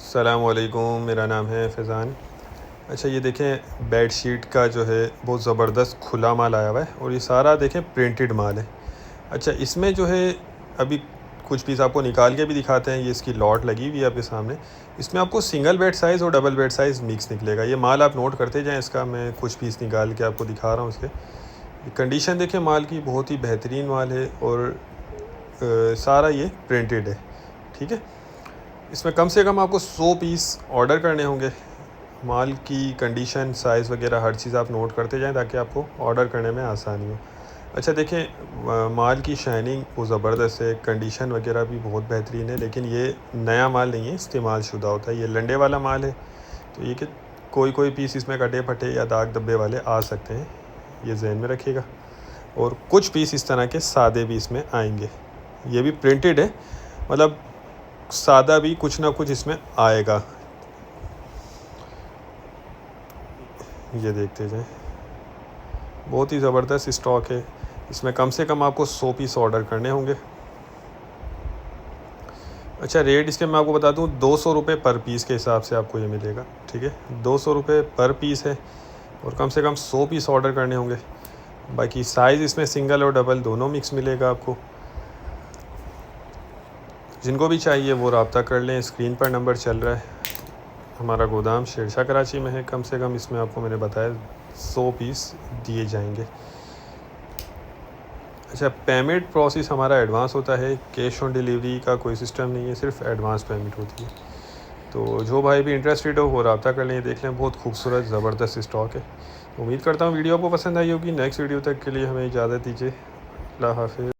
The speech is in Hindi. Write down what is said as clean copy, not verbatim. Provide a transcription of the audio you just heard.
अस्सलामुअलैकुम, मेरा नाम है फैज़ान। अच्छा, ये देखें बेड शीट का जो है बहुत ज़बरदस्त खुला माल आया हुआ है और ये सारा देखें प्रिंटेड माल है। अच्छा, इसमें जो है अभी कुछ पीस आपको निकाल के भी दिखाते हैं। ये इसकी लॉट लगी हुई है आपके सामने। इसमें आपको सिंगल बेड साइज़ और डबल बेड साइज़ मिक्स निकलेगा। ये माल आप नोट करते जाएँ, इसका मैं कुछ पीस निकाल के आपको दिखा रहा हूँ। इसके कंडीशन देखें माल की, बहुत ही बेहतरीन माल है और सारा ये प्रिंटेड है। ठीक है, इसमें कम से कम आपको 100 पीस ऑर्डर करने होंगे। माल की कंडीशन, साइज़ वगैरह हर चीज़ आप नोट करते जाएं ताकि आपको ऑर्डर करने में आसानी हो। अच्छा देखें, माल की शाइनिंग वो ज़बरदस्त है, कंडीशन वगैरह भी बहुत बेहतरीन है। लेकिन ये नया माल नहीं है, इस्तेमाल शुदा होता है, ये लंडे वाला माल है। तो ये कि कोई पीस इसमें कटे फटे या दाग धब्बे वाले आ सकते हैं, ये जहन में रखिएगा। और कुछ पीस इस तरह के सादे भी इसमें आएंगे। ये भी प्रिंटेड है, मतलब सादा भी कुछ ना कुछ इसमें आएगा। ये देखते जाएं, बहुत ही ज़बरदस्त स्टॉक है। इसमें कम से कम आपको 100 पीस ऑर्डर करने होंगे। अच्छा, रेट इसके मैं आपको बता दूं, 200 रुपये पर पीस के हिसाब से आपको ये मिलेगा। ठीक है, 200 रुपये पर पीस है और कम से कम 100 पीस ऑर्डर करने होंगे। बाकी साइज़ इसमें सिंगल और डबल दोनों मिक्स मिलेगा आपको। जिनको भी चाहिए वो रब्ता कर लें, स्क्रीन पर नंबर चल रहा है। हमारा गोदाम शेरशाह कराची में है। कम से कम इसमें आपको मैंने बताया 100 पीस दिए जाएंगे। अच्छा, पेमेंट प्रोसेस हमारा एडवांस होता है, कैश ऑन डिलीवरी का कोई सिस्टम नहीं है, सिर्फ एडवांस पेमेंट होती है। तो जो भाई भी इंटरेस्टेड हो वो रब्ता कर लें, देख लें, बहुत खूबसूरत ज़बरदस्त स्टॉक है। उम्मीद करता हूँ वीडियो आपको पसंद आई होगी। नेक्स्ट वीडियो तक के लिए हमें इजाज़त दीजिए। अल्लाह हाफ़िज़।